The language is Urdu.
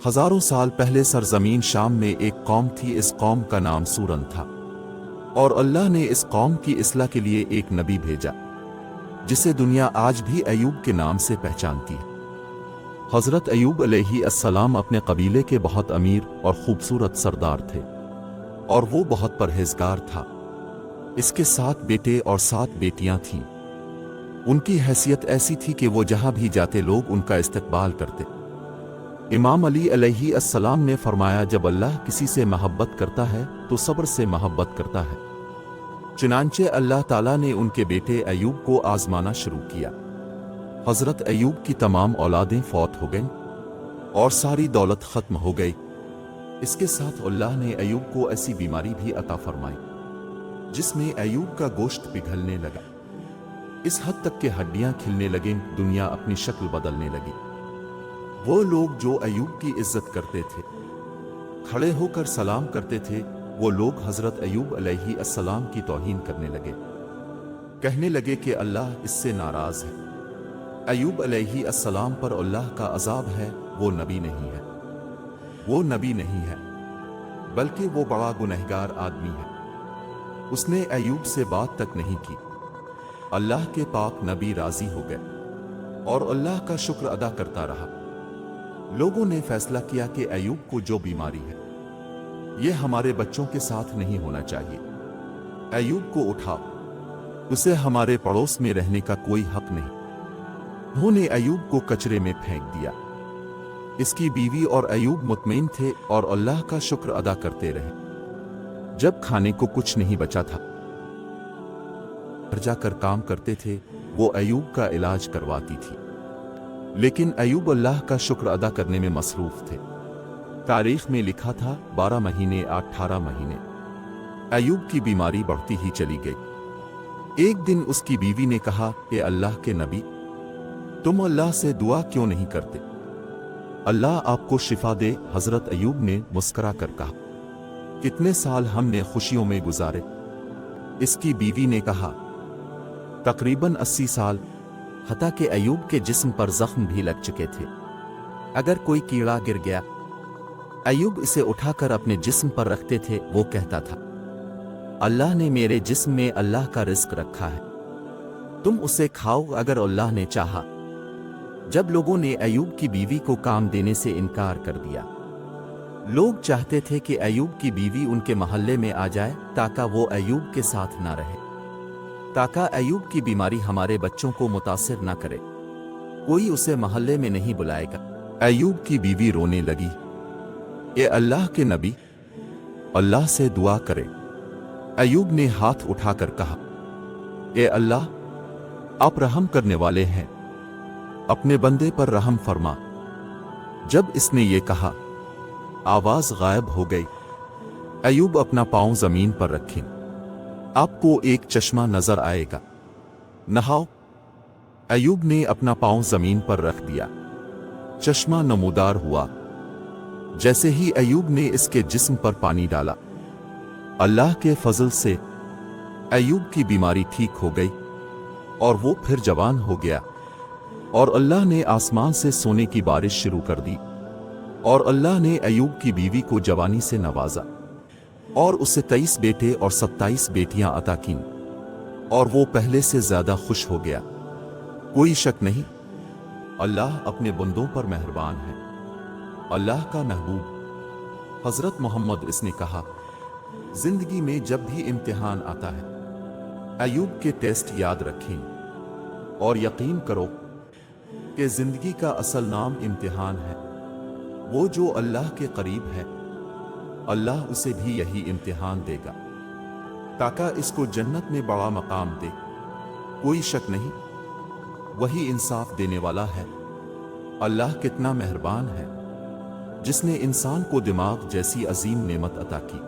ہزاروں سال پہلے سرزمین شام میں ایک قوم تھی، اس قوم کا نام سورن تھا، اور اللہ نے اس قوم کی اصلاح کے لیے ایک نبی بھیجا جسے دنیا آج بھی ایوب کے نام سے پہچانتی ہے۔ حضرت ایوب علیہ السلام اپنے قبیلے کے بہت امیر اور خوبصورت سردار تھے، اور وہ بہت پرہیزگار تھا۔ اس کے 7 بیٹے اور 7 بیٹیاں تھیں۔ ان کی حیثیت ایسی تھی کہ وہ جہاں بھی جاتے لوگ ان کا استقبال کرتے۔ امام علی علیہ السلام نے فرمایا، جب اللہ کسی سے محبت کرتا ہے تو صبر سے محبت کرتا ہے۔ چنانچہ اللہ تعالیٰ نے ان کے بیٹے ایوب کو آزمانا شروع کیا۔ حضرت ایوب کی تمام اولادیں فوت ہو گئیں اور ساری دولت ختم ہو گئی۔ اس کے ساتھ اللہ نے ایوب کو ایسی بیماری بھی عطا فرمائی جس میں ایوب کا گوشت پگھلنے لگا، اس حد تک کہ ہڈیاں کھلنے لگیں، دنیا اپنی شکل بدلنے لگی۔ وہ لوگ جو ایوب کی عزت کرتے تھے، کھڑے ہو کر سلام کرتے تھے، وہ لوگ حضرت ایوب علیہ السلام کی توہین کرنے لگے، کہنے لگے کہ اللہ اس سے ناراض ہے۔ ایوب علیہ السلام پر اللہ کا عذاب ہے، وہ نبی نہیں ہے، وہ نبی نہیں ہے، بلکہ وہ بڑا گنہگار آدمی ہے۔ اس نے ایوب سے بات تک نہیں کی۔ اللہ کے پاک نبی راضی ہو گئے اور اللہ کا شکر ادا کرتا رہا۔ لوگوں نے فیصلہ کیا کہ ایوب کو جو بیماری ہے، یہ ہمارے بچوں کے ساتھ نہیں ہونا چاہیے۔ ایوب کو اٹھاؤ، اسے ہمارے پڑوس میں رہنے کا کوئی حق نہیں۔ انہوں نے ایوب کو کچرے میں پھینک دیا۔ اس کی بیوی اور ایوب مطمئن تھے اور اللہ کا شکر ادا کرتے رہے۔ جب کھانے کو کچھ نہیں بچا تھا، گھر جا کر کام کرتے تھے، وہ ایوب کا علاج کرواتی تھی، لیکن ایوب اللہ کا شکر ادا کرنے میں مصروف تھے۔ تاریخ میں لکھا تھا 12 مہینے 18 مہینے ایوب کی بیماری بڑھتی ہی چلی گئی۔ ایک دن اس کی بیوی نے کہا کہ اللہ کے نبی، تم اللہ سے دعا کیوں نہیں کرتے؟ اللہ آپ کو شفا دے۔ حضرت ایوب نے مسکرا کر کہا، کتنے سال ہم نے خوشیوں میں گزارے؟ اس کی بیوی نے کہا، تقریباً 80 سال، حتیٰ کہ ایوب کے جسم پر زخم بھی لگ چکے تھے۔ اگر کوئی کیڑا گر گیا، ایوب اسے اٹھا کر اپنے جسم پر رکھتے تھے۔ وہ کہتا تھا، اللہ نے میرے جسم میں اللہ کا رزق رکھا ہے، تم اسے کھاؤ اگر اللہ نے چاہا۔ جب لوگوں نے ایوب کی بیوی کو کام دینے سے انکار کر دیا، لوگ چاہتے تھے کہ ایوب کی بیوی ان کے محلے میں آ جائے تاکہ وہ ایوب کے ساتھ نہ رہے، تاکہ ایوب کی بیماری ہمارے بچوں کو متاثر نہ کرے، کوئی اسے محلے میں نہیں بلائے گا۔ ایوب کی بیوی رونے لگی، اے اللہ کے نبی، اللہ سے دعا کرے۔ ایوب نے ہاتھ اٹھا کر کہا، اے اللہ، آپ رحم کرنے والے ہیں، اپنے بندے پر رحم فرما۔ جب اس نے یہ کہا، آواز غائب ہو گئی۔ ایوب اپنا پاؤں زمین پر رکھیں، آپ کو ایک چشمہ نظر آئے گا، نہاؤ۔ ایوب نے اپنا پاؤں زمین پر رکھ دیا، چشمہ نمودار ہوا۔ جیسے ہی ایوب نے اس کے جسم پر پانی ڈالا، اللہ کے فضل سے ایوب کی بیماری ٹھیک ہو گئی اور وہ پھر جوان ہو گیا، اور اللہ نے آسمان سے سونے کی بارش شروع کر دی، اور اللہ نے ایوب کی بیوی کو جوانی سے نوازا اور اسے 23 بیٹے اور 27 بیٹیاں عطا کیں، اور وہ پہلے سے زیادہ خوش ہو گیا۔ کوئی شک نہیں، اللہ اپنے بندوں پر مہربان ہے، اللہ کا محبوب۔ حضرت محمد اس نے کہا، زندگی میں جب بھی امتحان آتا ہے، ایوب کے ٹیسٹ یاد رکھیں اور یقین کرو کہ زندگی کا اصل نام امتحان ہے۔ وہ جو اللہ کے قریب ہے، اللہ اسے بھی یہی امتحان دے گا تاکہ اس کو جنت میں بڑا مقام دے۔ کوئی شک نہیں، وہی انصاف دینے والا ہے۔ اللہ کتنا مہربان ہے، جس نے انسان کو دماغ جیسی عظیم نعمت عطا کی۔